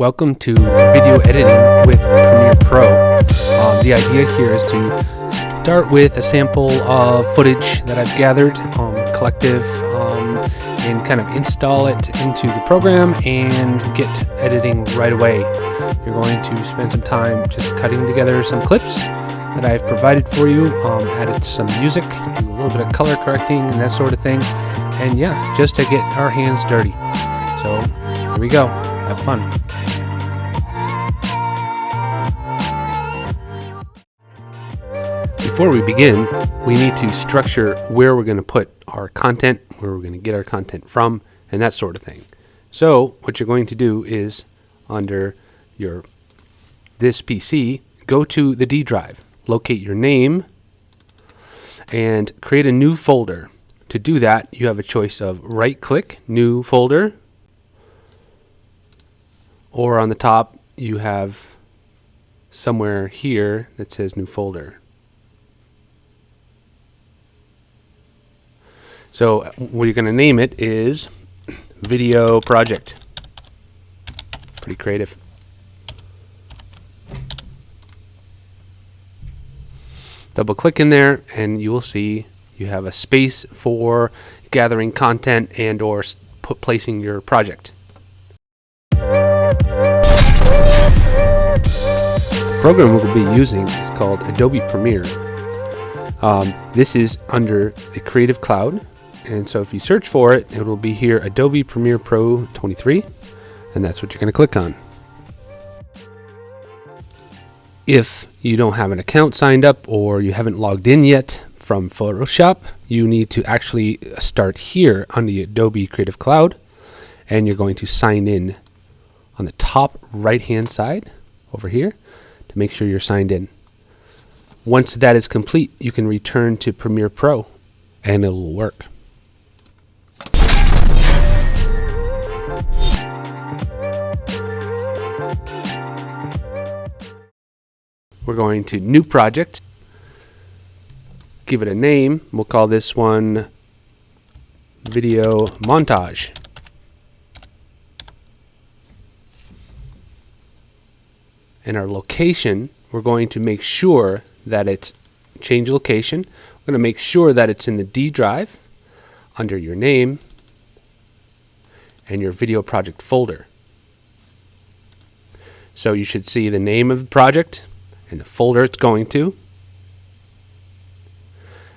Welcome to video editing with Premiere Pro. The idea here is to start with a sample of footage that I've gathered, collective, and kind of install it into the program and get editing right away. You're going to spend some time just cutting together some clips that I've provided for you, added some music, do a little bit of color correcting and that sort of thing, and yeah, just to get our hands dirty. So here we go, have fun. Before we begin, we need to structure where we're going to put our content, where we're going to get our content from, and that sort of thing. So what you're going to do is, under this PC, go to the D drive, locate your name, and create a new folder. To do that, you have a choice of right-click, new folder, or on the top, you have somewhere here that says new folder. So what you're going to name it is Video Project. Pretty creative. Double click in there and you will see you have a space for gathering content and or placing your project. The program we'll be using is called Adobe Premiere. This is under the Creative Cloud. And so if you search for it, it will be here, Adobe Premiere Pro 23, and that's what you're going to click on. If you don't have an account signed up or you haven't logged in yet from Photoshop, you need to actually start here on the Adobe Creative Cloud, and you're going to sign in on the top right-hand side over here to make sure you're signed in. Once that is complete, you can return to Premiere Pro, and it will work. We're going to new project, give it a name. We'll call this one Video Montage. And our location, we're going to make sure that it's change location. We're going to make sure that it's in the D drive under your name and your video project folder. So you should see the name of the project and the folder it's going to,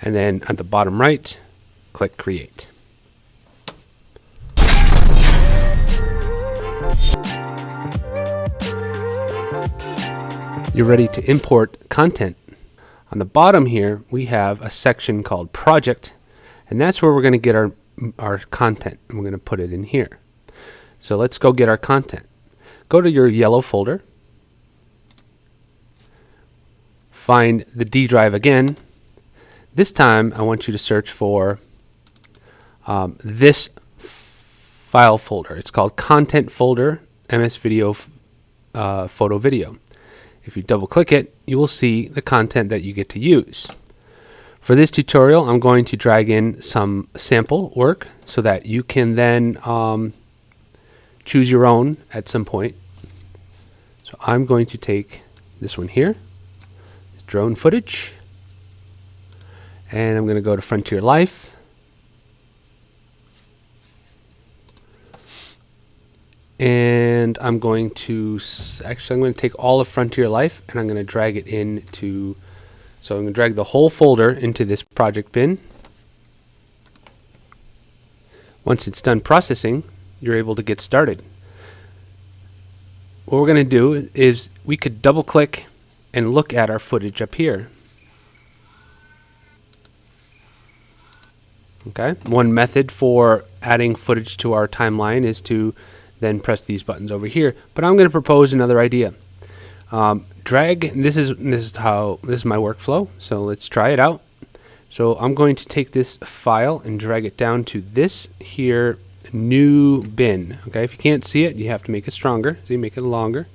and then at the bottom right, click Create. You're ready to import content. On the bottom here, we have a section called Project, and that's where we're going to get our content, and we're going to put it in here. So let's go get our content. Go to your yellow folder, find the D drive again. This time I want you to search for this file folder. It's called Content Folder, MS Video, Photo Video. If you double click it, you will see the content that you get to use. For this tutorial, I'm going to drag in some sample work so that you can then choose your own at some point. So I'm going to take this one here, this drone footage, and I'm going to go to Frontier Life. And I'm going to take all of Frontier Life and I'm going to drag it into, so I'm going to drag the whole folder into this project bin. Once it's done processing, you're able to get started. What we're going to do is we could double click and look at our footage up here. Okay, one method for adding footage to our timeline is to then press these buttons over here, but I'm going to propose another idea. Drag, this is my workflow, so let's try it out. So I'm going to take this file and drag it down to this here new bin. Okay, if you can't see it, you have to make it stronger, so you make it longer.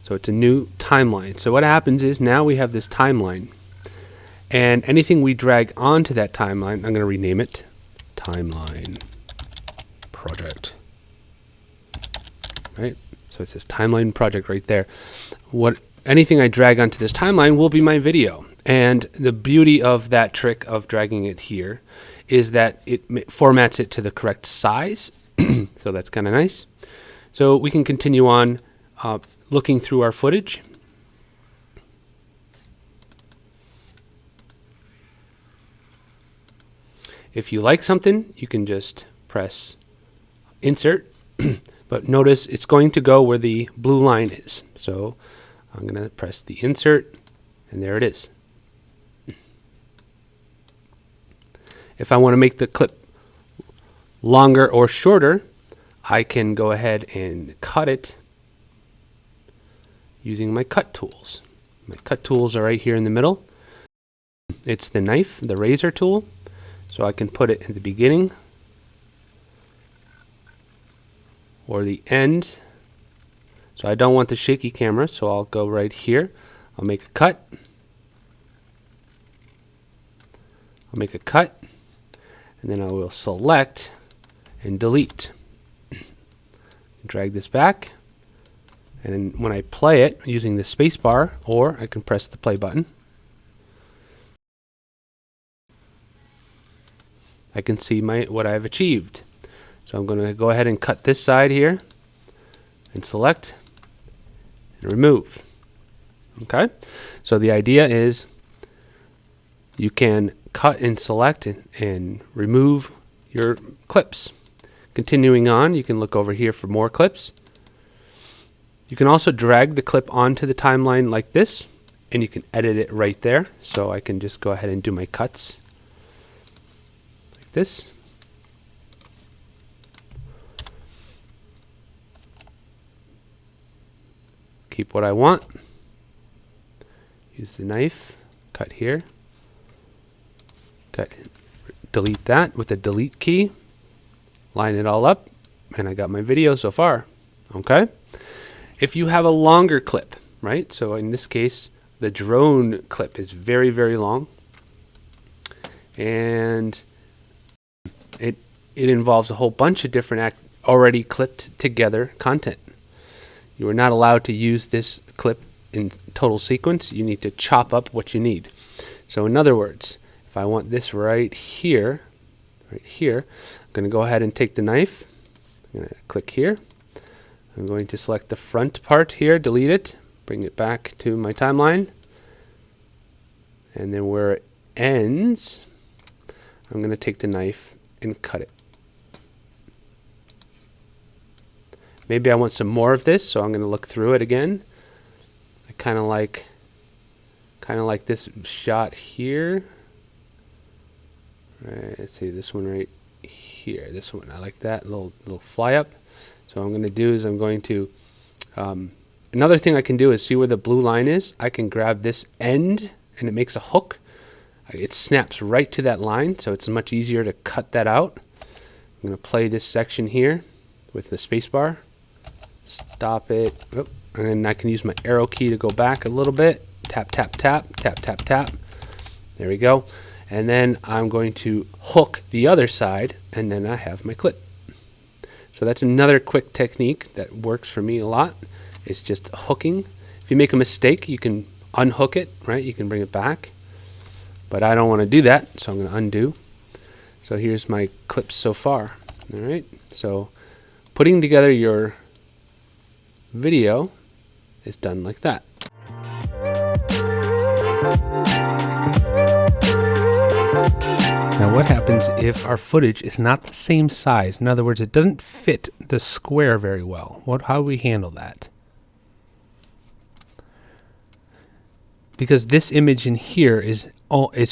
So it's a new timeline. So what happens is now we have this timeline, and anything we drag onto that timeline, I'm going to rename it Timeline Project. Right? So it says timeline project right there. Anything I drag onto this timeline will be my video. And the beauty of that trick of dragging it here is that it formats it to the correct size. So that's kind of nice. So we can continue on looking through our footage. If you like something, you can just press insert, but notice it's going to go where the blue line is. So I'm going to press the insert, and there it is. If I want to make the clip longer or shorter, I can go ahead and cut it using my cut tools. My cut tools are right here in the middle. It's the knife, the razor tool. So I can put it at the beginning or the end. So I don't want the shaky camera, so I'll go right here. I'll make a cut. I'll make a cut, and then I will select and delete. Drag this back, and then when I play it using the space bar, or I can press the play button, I can see what I've achieved. So I'm going to go ahead and cut this side here and select and remove. Okay, so the idea is you can cut and select and remove your clips. Continuing on, you can look over here for more clips. You can also drag the clip onto the timeline like this, and you can edit it right there. So I can just go ahead and do my cuts like this. Keep what I want. Use the knife, cut here, cut, delete that with the delete key, line it all up, and I got my video so far. Okay. If you have a longer clip, right? So in this case, the drone clip is very, very long, and it involves a whole bunch of different already clipped together content. You are not allowed to use this clip in total sequence. You need to chop up what you need. So in other words, if I want this right here, I'm going to go ahead and take the knife. I'm going to click here. I'm going to select the front part here, delete it, bring it back to my timeline. And then where it ends, I'm going to take the knife and cut it. Maybe I want some more of this, so I'm going to look through it again. I kind of like this shot here. Right, let's see this one right here. This one, I like that little fly up. So what I'm going to do is I'm going to another thing I can do is see where the blue line is. I can grab this end, and it makes a hook. It snaps right to that line, so it's much easier to cut that out. I'm going to play this section here with the space bar. Stop it. Oh, and I can use my arrow key to go back a little bit. Tap, tap, tap, tap, tap, tap. There we go. And then I'm going to hook the other side, and then I have my clip. So that's another quick technique that works for me a lot. It's just hooking. If you make a mistake, you can unhook it, right? You can bring it back. But I don't want to do that, so I'm going to undo. So here's my clips so far. All right. So putting together your video is done like that. Now what happens if our footage is not the same size? In other words, it doesn't fit the square very well. How do we handle that? Because this image in here is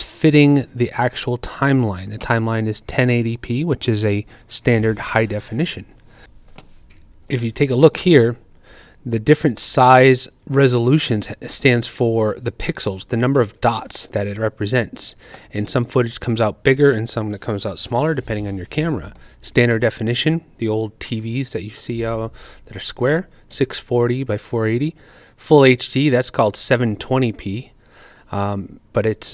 fitting the actual timeline. The timeline is 1080p, which is a standard high definition. If you take a look here, the different size resolutions stands for the pixels, the number of dots that it represents. And some footage comes out bigger and some that comes out smaller depending on your camera. Standard definition, the old TVs that you see that are square, 640 by 480. Full HD, that's called 720p, but it's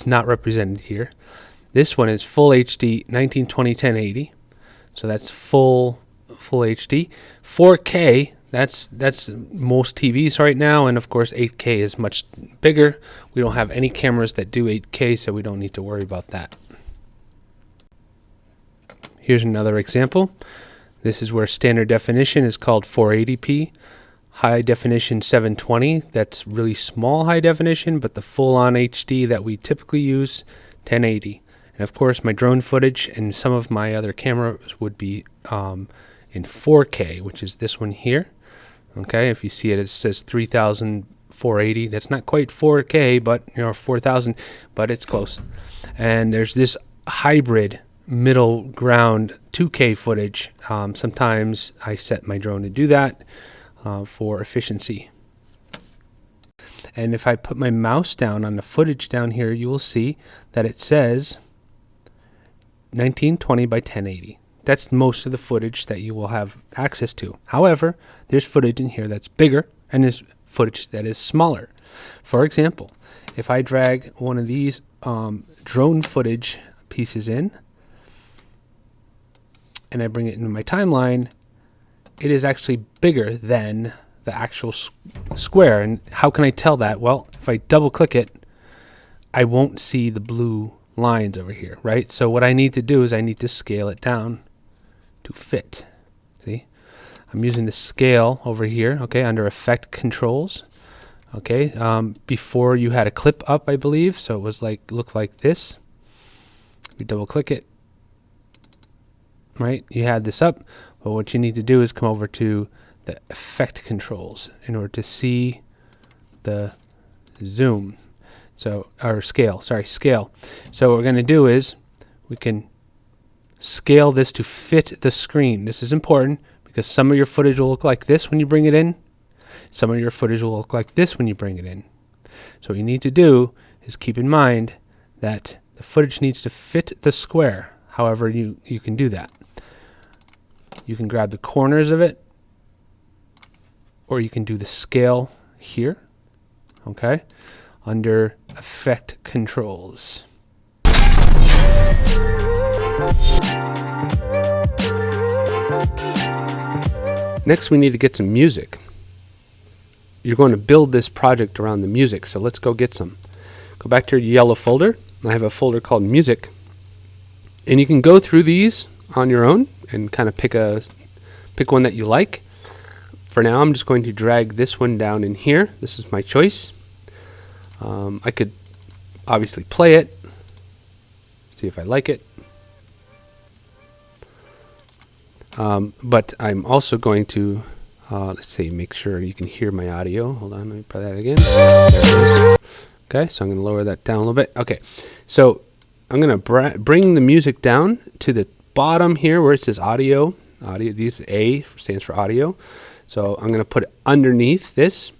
not represented here. This one is full HD 1920 1080, so that's full full HD. 4K, that's most TVs right now, and of course 8K is much bigger. We don't have any cameras that do 8K, so we don't need to worry about that. Here's another example. This is where standard definition is called 480p. High definition 720, that's really small high definition, but the full-on HD that we typically use, 1080. And of course my drone footage and some of my other cameras would be in 4K, which is this one here. Okay, if you see it, it says 3480. That's not quite 4K, but 4000, but it's close. And there's this hybrid middle ground 2K footage. Sometimes I set my drone to do that for efficiency. And if I put my mouse down on the footage down here, you will see that it says 1920 by 1080. That's most of the footage that you will have access to. However, there's footage in here that's bigger, and there's footage that is smaller. For example, if I drag one of these drone footage pieces in, and I bring it into my timeline, it is actually bigger than the actual square. And how can I tell that? Well, if I double click it, I won't see the blue lines over here, right? So what I need to do is I need to scale it down to fit. See, I'm using the scale over here, okay, under effect controls. Okay, before you had a clip up, I believe, so it was looked like this. We double click it, right? You had this up, but what you need to do is come over to the effect controls in order to see the zoom. So, or scale, sorry, scale. So what we're going to do is we can scale this to fit the screen. This is important because some of your footage will look like this when you bring it in. Some of your footage will look like this when you bring it in. So what you need to do is keep in mind that the footage needs to fit the square. However, you can do that. You can grab the corners of it, or you can do the scale here, okay, under effect controls. Next, we need to get some music. You're going to build this project around the music, so let's go get some. Go back to your yellow folder. I have a folder called music, and you can go through these on your own and kind of pick one that you like. For now, I'm just going to drag this one down in here. This is my choice. I could obviously play it, see if I like it. But I'm also going to, let's see, make sure you can hear my audio. Hold on, let me play that again. There it is. Okay, so I'm going to lower that down a little bit. Okay, so I'm going to bring the music down to the bottom here where it says audio. This A stands for audio. So I'm going to put it underneath this.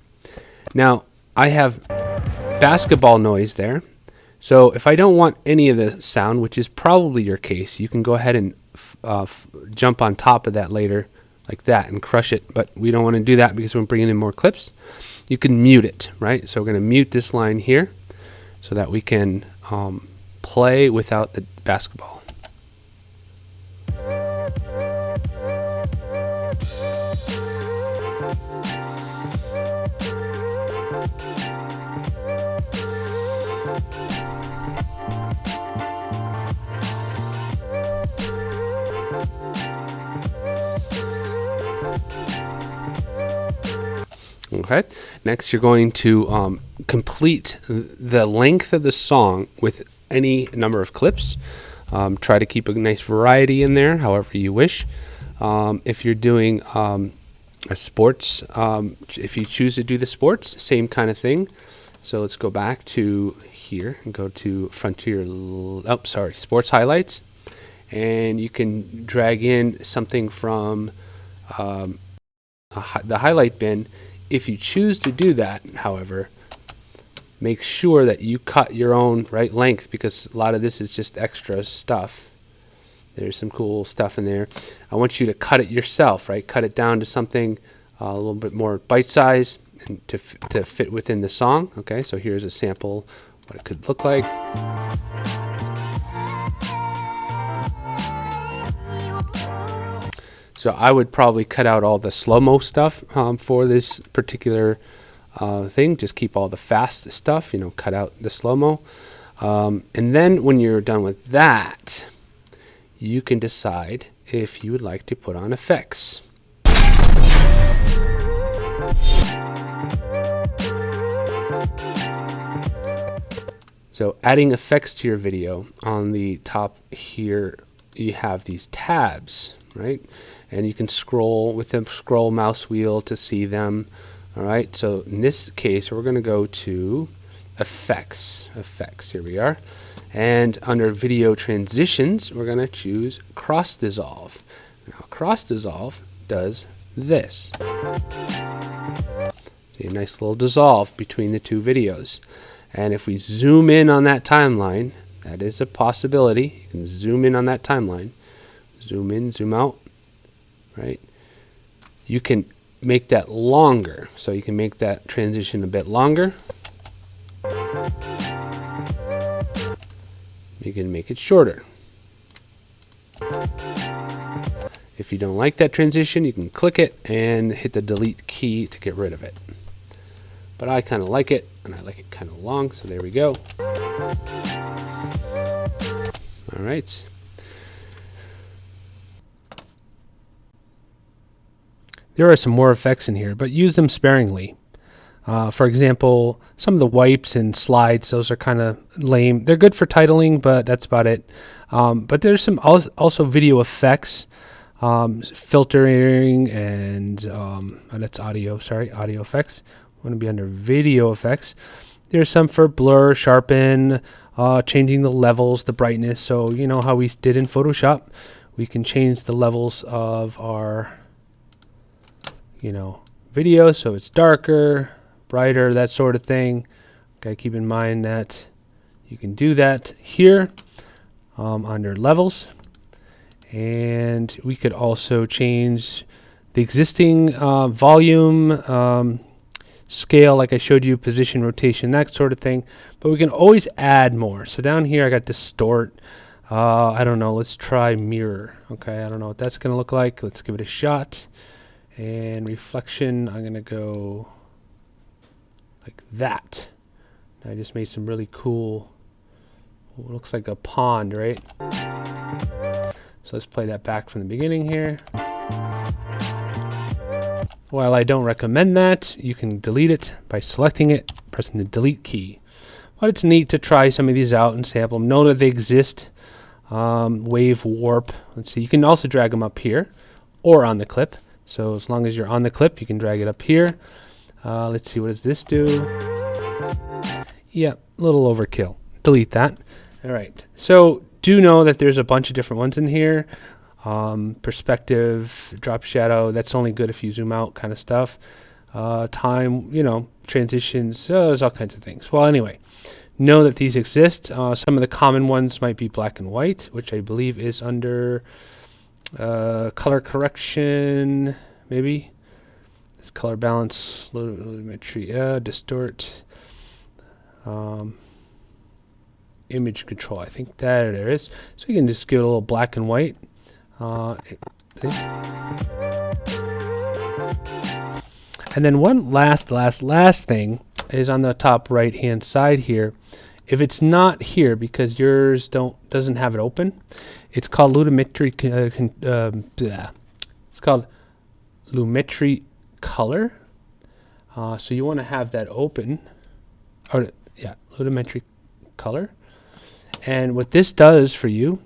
Now, I have basketball noise there. So if I don't want any of the sound, which is probably your case, you can go ahead and jump on top of that later like that and crush it. But we don't want to do that because we're bringing in more clips. You can mute it, right? So we're going to mute this line here so that we can play without the basketball. Okay, next you're going to complete the length of the song with any number of clips. Try to keep a nice variety in there, however you wish. If you're doing a sports, if you choose to do the sports, same kind of thing. So let's go back to here and go to sports highlights. And you can drag in something from the highlight bin. If you choose to do that, however, make sure that you cut your own right length because a lot of this is just extra stuff. There's some cool stuff in there. I want you to cut it yourself, right? Cut it down to something a little bit more bite size and to fit within the song. Okay, so here's a sample what it could look like. So I would probably cut out all the slow-mo stuff for this particular thing. Just keep all the fast stuff, cut out the slow-mo. And then when you're done with that, you can decide if you would like to put on effects. So adding effects to your video, on the top here you have these tabs, right? And you can scroll with the scroll mouse wheel to see them. All right, so in this case we're going to go to effects. Here we are. And under video transitions we're going to choose cross dissolve. Now cross dissolve does this. See a nice little dissolve between the two videos. And if we zoom in on that timeline, that is a possibility. You can zoom in on that timeline. Zoom in, zoom out, right? You can make that longer. So you can make that transition a bit longer. You can make it shorter. If you don't like that transition, you can click it and hit the delete key to get rid of it. But I kind of like it, and I like it kind of long, so there we go. All right. There are some more effects in here, but use them sparingly. For example, some of the wipes and slides, those are kind of lame. They're good for titling, but that's about it. But there's some also video effects, filtering, and that's audio, audio effects. I'm going to be under video effects. There's some for blur, sharpen, changing the levels, the brightness. So you know how we did in Photoshop, we can change the levels of our video so it's darker, brighter, that sort of thing. Okay, keep in mind that you can do that here under levels. And we could also change the existing volume, scale, like I showed you, position, rotation, that sort of thing. But we can always add more. So down here I got distort. I don't know, let's try mirror. Okay, I don't know what that's going to look like. Let's give it a shot. And reflection, I'm going to go like that. I just made some really cool, looks like a pond, right? So let's play that back from the beginning here. While I don't recommend that, you can delete it by selecting it, pressing the delete key. But it's neat to try some of these out and sample them. Know that they exist. Wave, warp. Let's see. You can also drag them up here or on the clip. So as long as you're on the clip, you can drag it up here. Let's see. What does this do? Yeah, a little overkill. Delete that. All right. So do know that there's a bunch of different ones in here. Perspective, drop shadow, that's only good if you zoom out, kind of stuff. Time, transitions, there's all kinds of things. Well, anyway, know that these exist. Some of the common ones might be black and white, which I believe is under color correction, maybe. This color balance, lotiometry, distort, image control. I think that there is. So you can just give it a little black and white. And then one last thing is on the top right hand side here. If it's not here because yours doesn't have it open, it's called lotiometry. It's called lotiometry color. So you want to have that open. Or yeah, lotiometry color. And what this does for you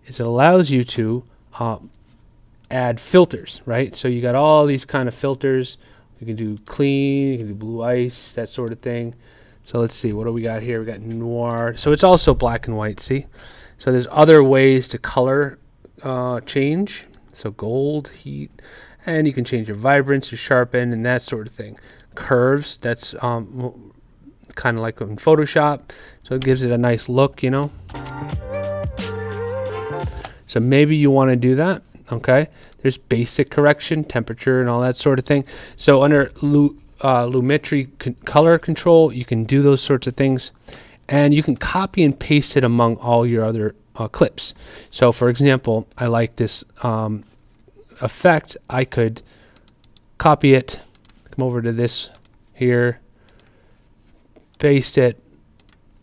is it allows you to add filters, right? So you got all these kind of filters. You can do clean, you can do blue ice, that sort of thing. So let's see, what do we got here? We got noir. So it's also black and white, see? So there's other ways to color change. So gold, heat, and you can change your vibrance, your sharpen, and that sort of thing. Curves, that's kind of like in Photoshop. So it gives it a nice look, So maybe you want to do that, okay? There's basic correction, temperature, and all that sort of thing. So under lotiometry color control, you can do those sorts of things. And you can copy and paste it among all your other clips. So for example, I like this effect, I could copy it, come over to this here, paste it,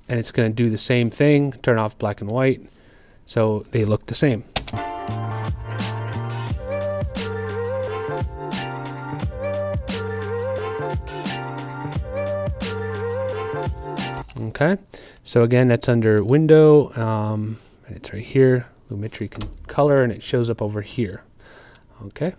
and it's going to do the same thing, turn off black and white, so they look the same. Okay, so again, that's under window, and it's right here, Lumetri color, and it shows up over here. Okay,